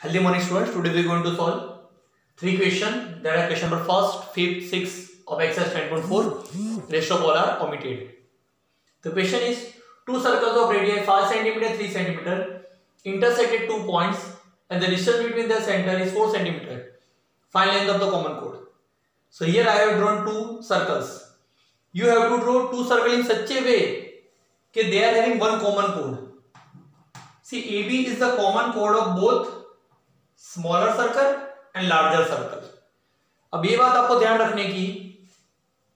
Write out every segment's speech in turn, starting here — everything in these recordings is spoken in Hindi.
Healthy morning students, today we are going to solve three questions that are question number first, fifth, sixth of exercise 10.4. Rest of all are omitted. The question is two circles of radii 5 cm 3 cm intersect at 2 points and the distance between their center is 4 cm. Find length of the common chord. So here I have drawn two circles. You have to draw two circles in such a way that they are having one common chord. See, AB is the common chord of both smaller circle and larger circle. अब ये बात आपको ध्यान रखने की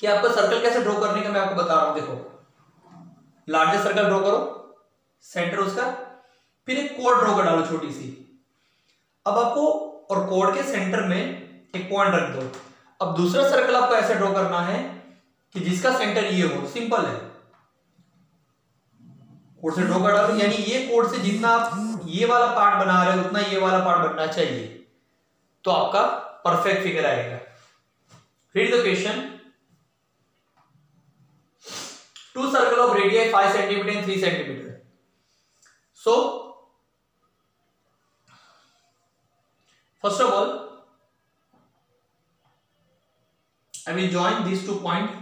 कि आपको सर्कल कैसे ड्रॉ करने का मैं आपको बता रहा हूं. देखो, लार्जर सर्कल ड्रॉ करो, सेंटर उसका, फिर एक कोड ड्रॉ कर डालो छोटी सी. अब आपको और कोड के सेंटर में एक पॉइंट रख दो. अब दूसरा सर्कल आपको ऐसे ड्रॉ करना है कि जिसका सेंटर ये हो. सिंपल है, कोड से ड्रॉ कर डालो. यानी ये कोड से जितना आप ये वाला पार्ट बना रहे हो उतना ये वाला पार्ट बनना चाहिए, तो आपका परफेक्ट फिगर आएगा. Read the question. Two circle of radius 5 cm and 3 cm. So first of all I will join these 2 points.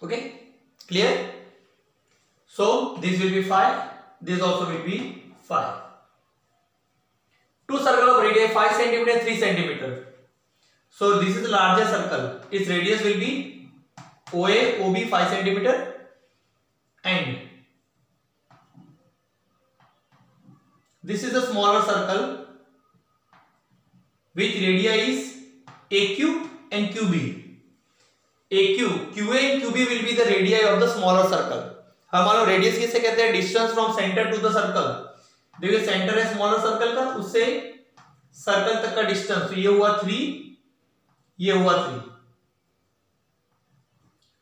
Okay, clear? So this will be 5, this also will be 5. Two circle of radius 5 cm and 3 cm. So this is the larger circle. Its radius will be OA, OB 5 cm and this is the smaller circle which radii is AQ and QB. AQ, QA and QB will be the radii of the smaller circle. हम मान लो रेडियस किसे कहते हैं? Distance from centre to the circle. देखिए सेंटर है स्मॉलर सर्कल का, उससे सर्कल तक का डिस्टेंस. तो ये हुआ 3, ये हुआ 3.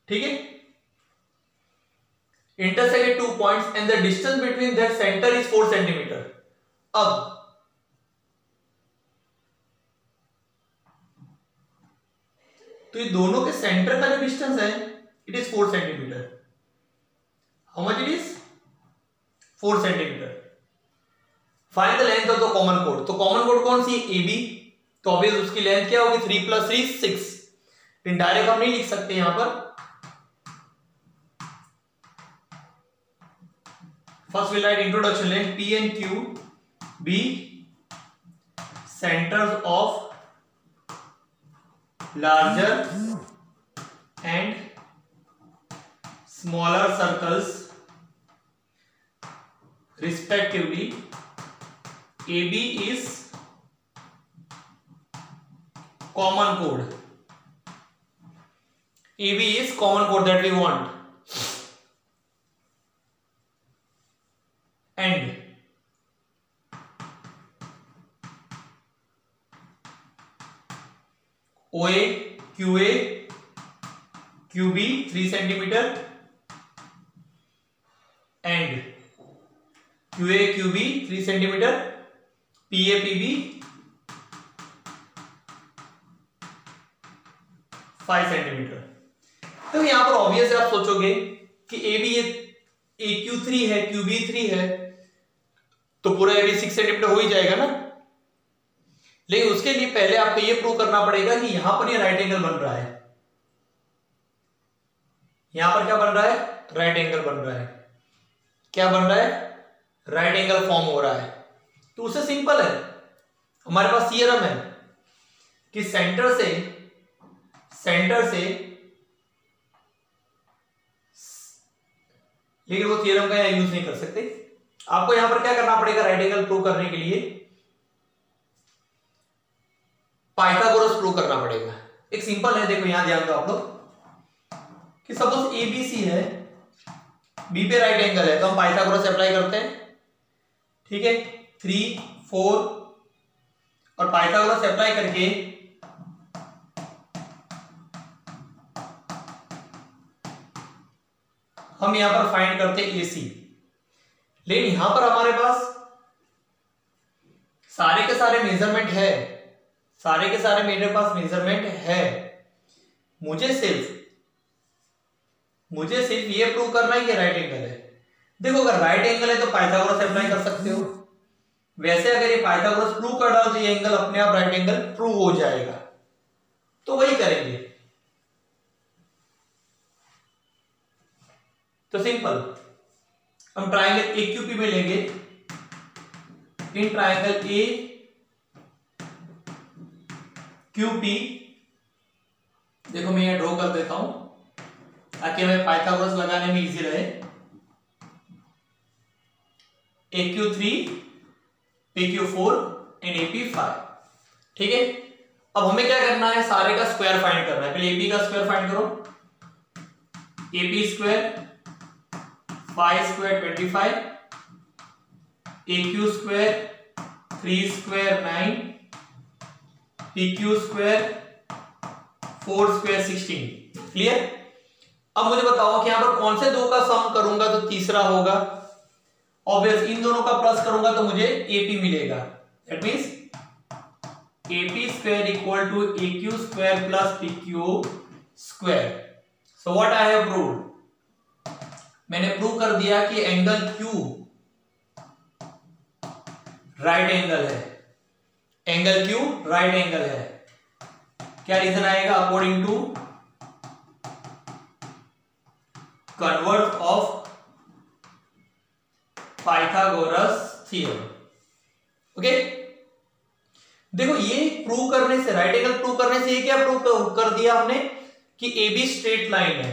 ठीक है. Intersect 2 points and the distance between their centre is 4 centimetre. अब तो ये दोनों के सेंटर का जो डिस्टेंस है it is 4 centimetre. How much it is? 4 cm. Find the length of the common chord. तो common chord कौन सी? AB. तो ऑब्वियस उसकी लेंथ क्या होगी? 3 + 3 6. इनडायरेक्ट हम नहीं लिख सकते यहां पर. First will write introduction. Let P and Q be centers of larger and smaller circles respectively. AB is common chord. AB is common chord that we want. And OA, QA, QB 3 cm and QA QB 3 cm, PA PB 5 cm. तो यहां पर ऑब्वियस है, आप सोचोगे कि AB ये AQ 3 है, QB 3 है, तो पूरा AB 6 cm हो ही जाएगा ना. लेकिन उसके लिए पहले आपको ये प्रूव करना पड़ेगा कि यहां पर ये राइट एंगल बन रहा है. यहां पर क्या बन रहा है? राइट एंगल बन रहा है. क्या बन रहा है? राइट एंगल फॉर्म हो रहा है. तो उससे सिंपल है, हमारे पास थियरम है कि सेंटर से लेकिन वो थियरम का यूज नहीं कर सकते. आपको यहां पर क्या करना पड़ेगा? राइट एंगल प्रूव करने के लिए पाइथागोरस प्रूव करना पड़ेगा. एक सिंपल है, देखो यहां ध्यान दो आप लोग कि सपोज एबीसी है, बी पे राइट एंगल है, तो हम पाइथागोरस अप्लाई करते हैं. ठीक है, 3 4 और पाइथागोरस अप्लाई करके हम यहां पर फाइंड करते हैं AC. लेकिन यहां पर हमारे पास सारे के सारे मेजरमेंट है, सारे के सारे मेरे पास मेजरमेंट है. मुझे सिर्फ ये प्रूव करना है कि राइट एंगल है. देखो अगर राइट एंगल है तो पाइथागोरस अप्लाई कर सकते हो, वैसे अगर ये पाइथागोरस प्रूव कर डालो तो ये एंगल अपने आप राइट एंगल प्रूव हो जाएगा, तो वही करेंगे। तो सिंपल, हम ट्राइंगल AQP में लेंगे, इन ट्राइंगल AQP, देखो मैं ये ड्रॉ कर देता हूं ताकि हमें पाइथागोरस लगाने में इजी रहे। AQ3, PQ4 एंड AP5, ठीक है। अब हमें क्या करना है, सारे का स्क्वायर फाइंड करना है। पहले AP का स्क्वायर फाइंड करो, AP square 5 square 25, AQ square 3 square 9, PQ square 4 square 16। Clear. अब मुझे बताओ कि यहां पर कौन से दो का सम करूंगा तो तीसरा होगा। ऑब्वियस, इन दोनों का प्लस करूंगा तो मुझे AP मिलेगा। That means AP square equal to AQ square plus PQ square. So what I have proved, मैंने प्रूव कर दिया कि एंगल Q राइट एंगल है, एंगल Q राइट एंगल है। क्या रीजन आएगा, according to converse of Pythagoras theorem. Okay, देखो ये प्रूव करने से, राइट एंगल प्रूव करने से ये क्या प्रूव कर दिया हमने कि AB स्ट्रेट लाइन है।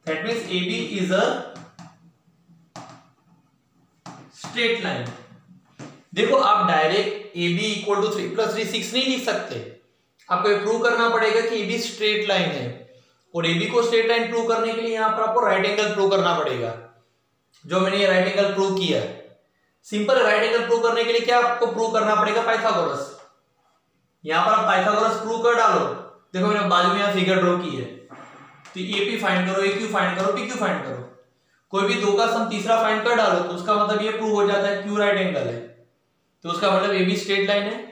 That means AB is a straight line. देखो आप डायरेक्ट AB इक्वल टू 3 + 3 6 नहीं लिख सकते, आपको ये प्रूव करना पड़ेगा कि AB स्ट्रेट लाइन है, और AB को स्ट्रेट लाइन प्रूव करने के लिए यहां पर आपको राइट एंगल प्रूव करना पड़ेगा, जो मैंने ये राइट एंगल प्रूव किया है। सिंपल, राइट एंगल प्रूव करने के लिए क्या आपको प्रूव करना पड़ेगा, पाइथागोरस। यहां पर आप पाइथागोरस प्रूव कर डालो। देखो मैंने बाजू में यहां फिगर ड्रॉ की है, तो AP फाइंड करो, AQ फाइंड करो, PQ फाइंड करो, कोई भी दो का सम तीसरा फाइंड कर डालो तो उसका मतलब ये प्रूव हो जाता है Q राइट एंगल है, तो उसका मतलब AB स्ट्रेट लाइन है।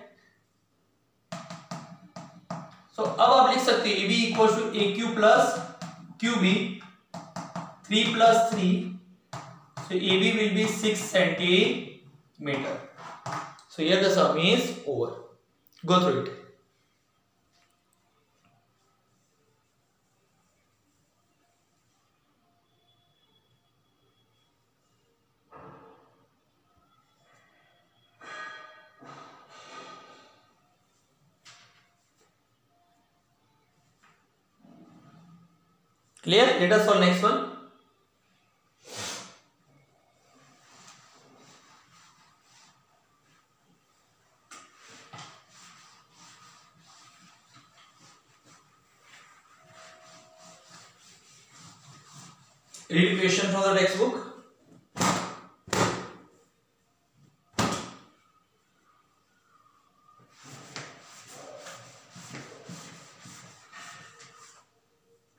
तो अब आप लिख सकते हैं AB equal to AQ plus QB 3 + 3, so AB will be 6 centimeter. So here the sum is over. Go through it. Clear? Let us solve next one. Read question from the textbook.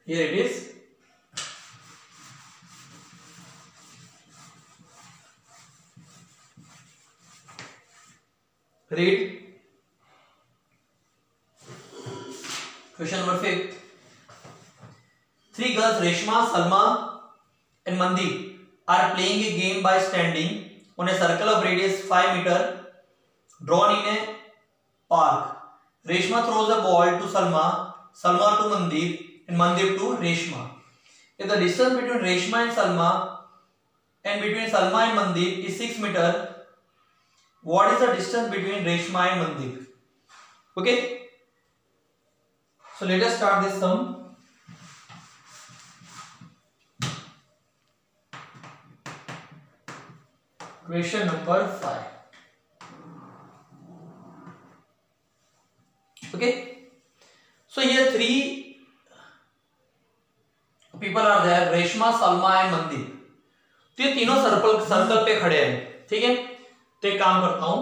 Here it is. Read. Question number 5. Three girls, Reshma, Salma and Mandeep, are playing a game by standing on a circle of radius 5 meter drawn in a park. Reshma throws a ball to Salma, Salma to Mandeep, and Mandeep to Reshma. If the distance between Reshma and Salma and between Salma and Mandeep is 6 meter, what is the distance between Reshma and Mandeep? Okay, so let us start this sum. Question number 5. Okay, so here 3 people are there, Reshma, Salma and Mandeep. तो ये तीनों सर्कल पे खड़े हैं, ठीक है। तो एक काम करता हूं,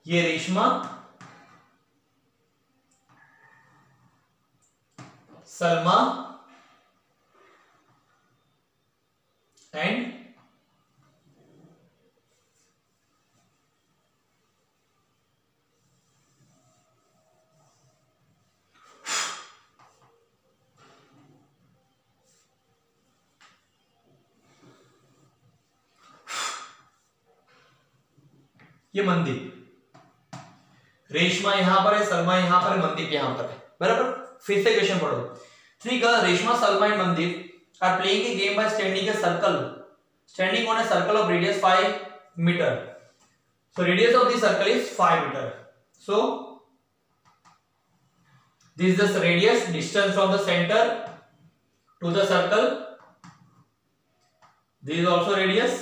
ये रेशमा, सलमा एंड ये मनदीप, रेशमा यहां पर है, सलमा यहां पर है, मनदीप यहां पर है, बराबर। फिर से क्वेश्चन पढ़ो। 3 girls Reshma, Salma and Mandeep are playing a game by standing a circle, standing on a circle of radius 5 meter. So radius of the circle is 5 meter. So this is the radius, distance from the center to the circle. This is also radius.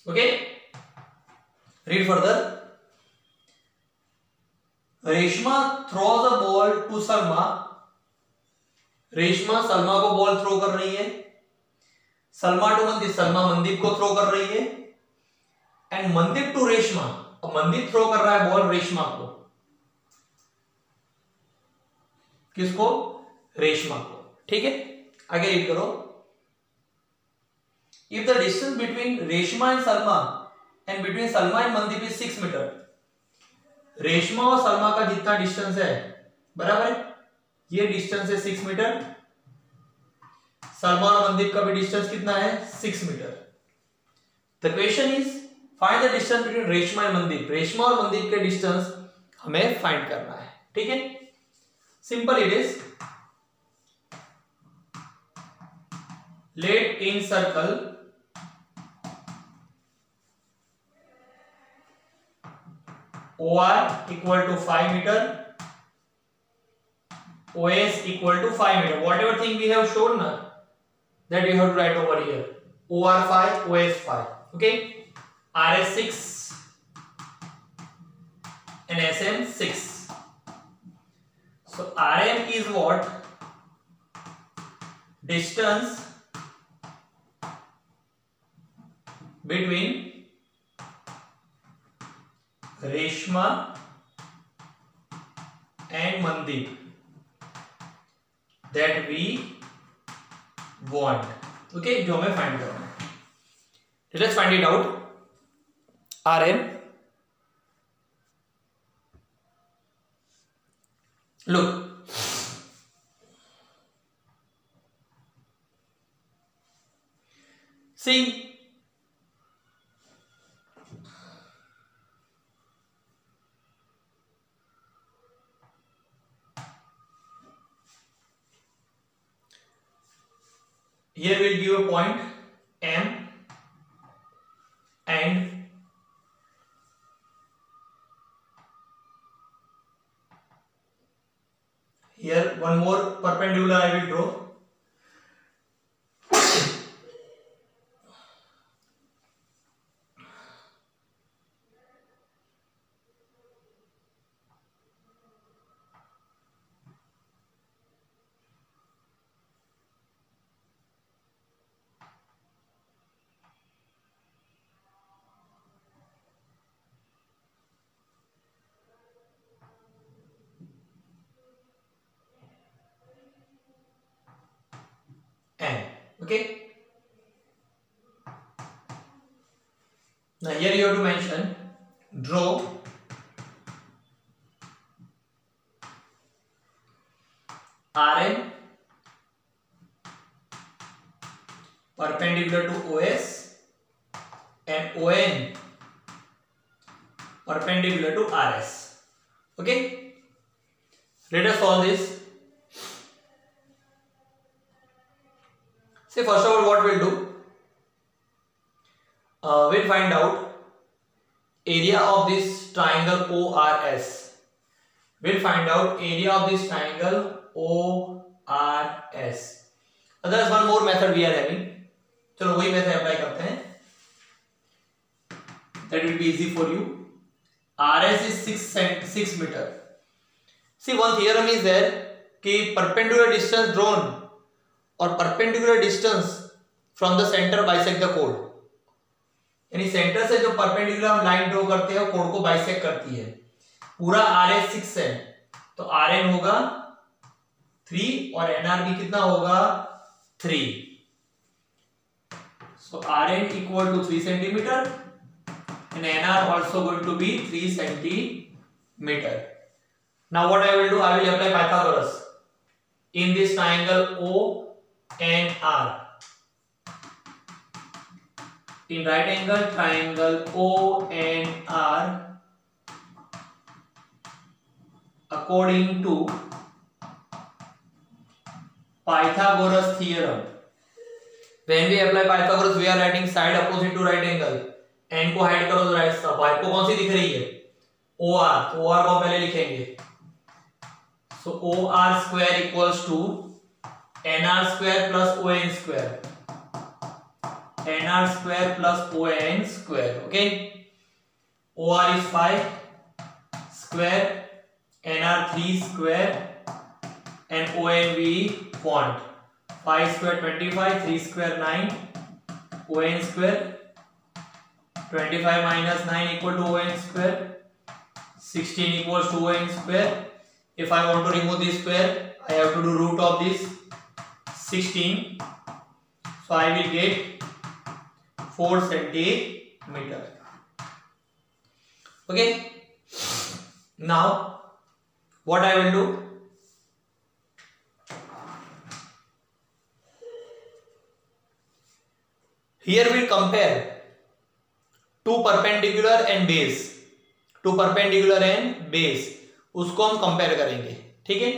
Okay, read further. Reshma throws a ball to Salma. Reshma Salma को बॉल थ्रो कर रही है, सलमा टू मनदीप, सलमा मनदीप को थ्रो कर रही है, एंड मनदीप टू रेशमा, और मनदीप थ्रो कर रहा है बॉल रेशमा को, किसको? रेशमा को। ठीक है, आगे रीड करो। If the distance between Reshma and Salma and between Salma and Mandeep is 6 metre, Reshma और सलमा का जितना डिस्टेंस है, बराबर है, ये डिस्टेंस है 6 मीटर, सलमा और मनदीप का भी डिस्टेंस कितना है? 6 metre. The question is find the distance between Reshma and Mandeep, Reshma और मनदीप के डिस्टेंस हमें फाइंड करना है। ठीक है, simple it is, let in circle OR equal to 5 meter, OS equal to 5 meter, whatever thing we have shown now, that you have to write over here. OR 5, OS 5. Okay, RS 6 and SM 6. So RM is what? Distance between Reshma and Mandeep that we want. Okay, जो हमें फाइंड करना है, let's find it out. RM, look, see, here we'll give a point M and here one more perpendicular I will draw. Okay, now here you have to mention, draw RM perpendicular to OS and ON perpendicular to RS. Okay, let us solve this. See, first of all, what we'll do, we'll find out area of this triangle ORS. We'll find out area of this triangle ORS. There's one more method we are having. चलो वही method apply करते हैं. That will be easy for you. RS is 6 meter. See, one theorem is there कि perpendicular distance drawn और perpendicular distance from the centre bisect the code, यानी सेंटर से जो परपेंडिकुलर हम लाइन ड्रॉ करते हैं कोड को बाइसेक्ट करती है। पूरा RS 6 है तो RN होगा 3 और NR भी कितना होगा? 3. So RN equal to 3 centimeter and NR also going to be 3 centimeter. Now what I will do, I will apply Pythagoras in this triangle O and R. in right angle triangle ONR according to Pythagoras theorem. When we apply Pythagoras, we are writing side opposite to right angle. n को हाइड करो तो राइट साइड, y को कौन सी दिख रही है? OR, OR को पहले लिखेंगे. So OR square equals to NR square plus ON square. NR square plus ON square. Okay. OR is 5 square, NR 3 square, and ON we want 5 square 25, 3 square 9, ON square 25 minus 9 equal to ON square, 16 equals to ON square. If I want to remove this square, I have to do root of this 16. So I will get 4 centimeter. Okay. Now what I will do? Here we compare two perpendicular and base. Two perpendicular and base. उसको हम कंपेयर करेंगे. ठीक है.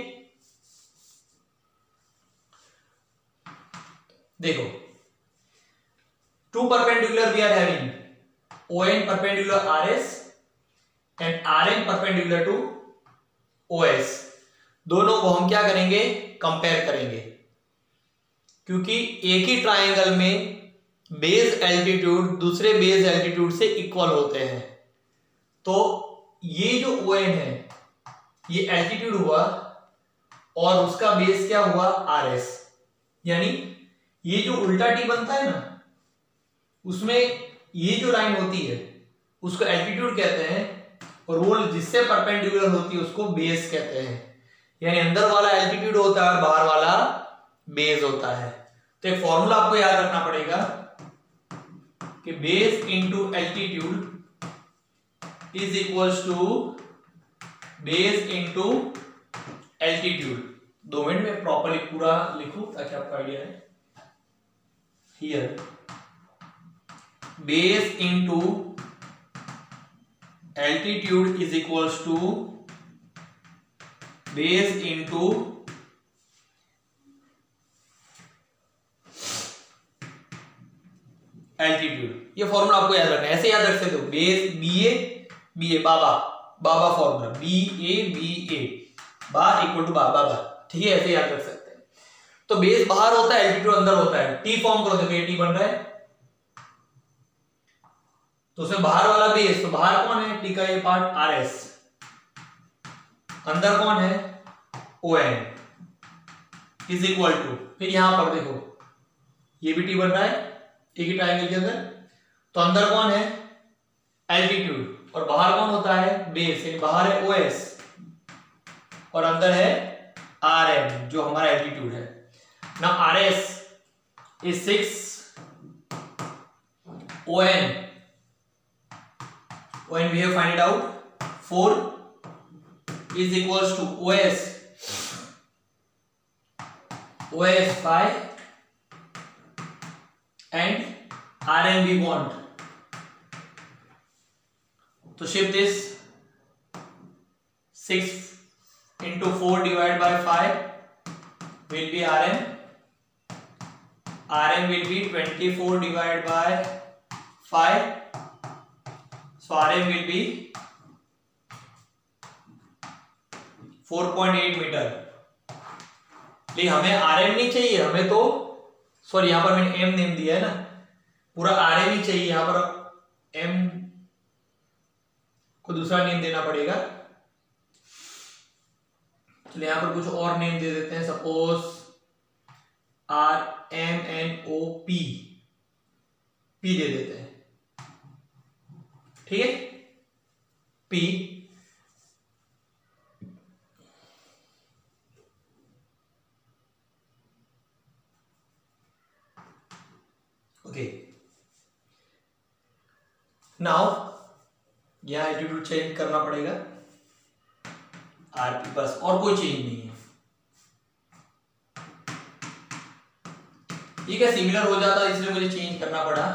देखो, two perpendicular we are having ON perpendicular RS and RM perpendicular to OS. दोनों को हम क्या करेंगे? कंपेयर करेंगे. क्योंकि एक ही ट्राइंगल में बेस एल्टीट्यूड दूसरे बेस एल्टीट्यूड से इक्वल होते हैं. तो ये जो ON है ये एल्टीट्यूड हुआ और उसका बेस क्या हुआ? RS. यानी ये जो उल्टा टी बनता है ना, उसमें ये जो लाइन होती है उसको एल्टीट्यूड कहते हैं और वो जिससे परपेंडिकुलर होती है उसको बेस कहते हैं. यानी अंदर वाला एल्टीट्यूड होता है और बाहर वाला बेस होता है. तो एक फॉर्मूला आपको याद रखना पड़ेगा कि base into altitude is equals to base into altitude. 2 minute में प्रॉपर्ली पूरा लिखूं ताकि आपको आइडिया है. Here base into altitude is equals to base into altitude. ये फॉर्मूला आपको याद रखना है. ऐसे याद रख सकते हो. बेस BA बाबा फॉर्मूला BA बा इक्वल टू बाबा. ठीक है, ऐसे याद रख सकते हैं. तो बेस बाहर होता है, एल्टीट्यूड अंदर होता है. टी फॉर्म करो, देखो ये टी बन रहा है तो उसमें बाहर वाला बेस, तो बाहर कौन है? टी का ये पार्ट RS. अंदर कौन है? ON इज इक्वल टू, फिर यहां पर देखो ये भी टी बन रहा है एक ही ट्रायंगल के अंदर. तो अंदर कौन है? एल्टीट्यूड और बाहर कौन होता है? बेस. यानी बाहर है OS और अंदर है RM जो हमारा एल्टीट्यूड है. ना RS is 6, ON we have find it out 4 is equals to OS 5 and RM we want. तो shift this 6 into 4 divided by 5 will be RM. RM will be 24 divided by 5. So RM will be 4.8 metre. लेकिन हमें RM नहीं चाहिए, हमें तो सॉरी यहां पर मैंने M नेम दिया है ना, पूरा RM ही चाहिए. यहां पर M को दूसरा नेम देना पड़ेगा. चलिए यहां पर कुछ और नेम दे देते हैं. सपोज RMNOP P दे देते हैं. ठीक है, P. ओके, नाउ यहां एल्टीट्यूड चेंज करना पड़ेगा. RP बस, और कोई चेंज नहीं है. ये क्या सिमिलर हो जाता है इसलिए मुझे चेंज करना पड़ा.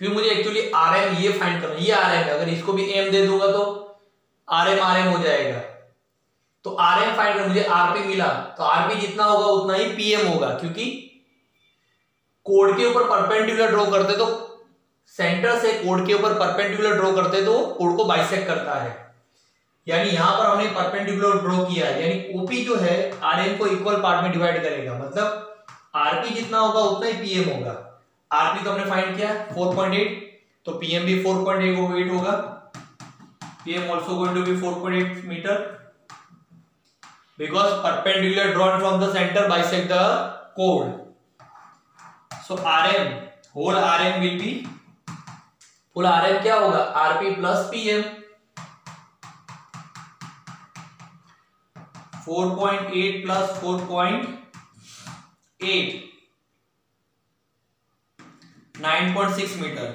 क्योंकि मुझे एक्चुअली RM ये फाइंड करना है, ये RM है, अगर इसको भी M दे दूंगा तो RM हो जाएगा। तो RM फाइंड कर, मुझे RP मिला, तो RP जितना होगा उतना ही PM होगा, क्योंकि कोड के ऊपर परपेंडिकुलर ड्रॉ करते तो सेंटर से कोड के ऊपर परपेंडिकुलर ड्रॉ करते तो कोड को बाइसेक्ट करता है, यानी यहां पर हमने परपेंडिकुलर ड्रॉ किया है, यानी OP जो है RM को इक्वल पार्ट में डिवाइड करेगा, मतलब RP जितना होगा उतना ही PM होगा। RP तो हमने फाइंड किया 4.8, तो PM भी 4.8 होगा, PM also going to be 4.8 meter because perpendicular drawn from the center bisect the chord. So RM, whole RM will be, whole RM क्या होगा, RP plus PM, 4.8 plus 4.8, 9.6 meter.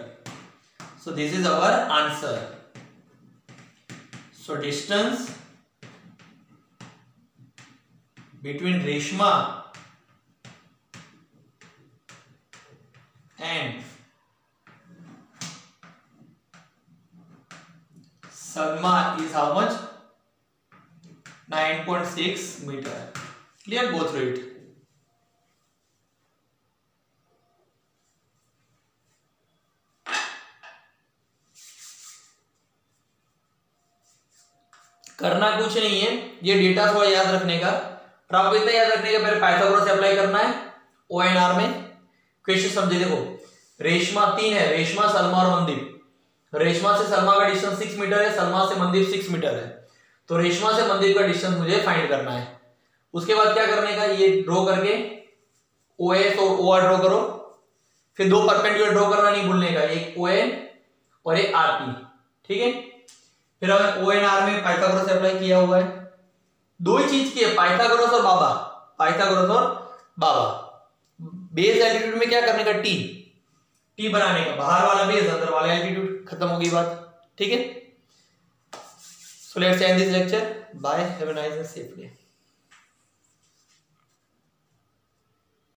So this is our answer. So distance between Reshma and Salma is how much? 9.6 meter. Clear? Go through it. करना कुछ नहीं है, ये डेटा थोड़ा याद रखने का, पर आपको इतना याद रखने का पहले पाइथागोरस अप्लाई करना है ONR में। क्वेश्चन समझे, देखो रेशमा 3 है, रेशमा, सलमा और मनदीप। रेशमा से सलमा का डिस्टेंस 6 मीटर है, सलमा से मनदीप 6 मीटर है, तो रेशमा से मनदीप का डिस्टेंस मुझे फाइंड करना है। उसके बाद क्या करने का, ये ड्रॉ करके OS और OR ड्रॉ करो, फिर दो परपेंडिकुलर ड्रॉ करना नहीं भूलने का, एक ON और एक RP, ठीक है। फिर हमें ONR में पाइथागोरस अप्लाई किया हुआ है, दो ही चीज की है, पाइथागोरस और बाबा, पाइथागोरस और बाबा। बेस एल्टीट्यूड में क्या करने का, टी बनाने का, बाहर वाला बेस, अंदर वाला एल्टीट्यूड, खत्म होगी बात, ठीक है। So let's end this lecture, bye, have a nice and safe day.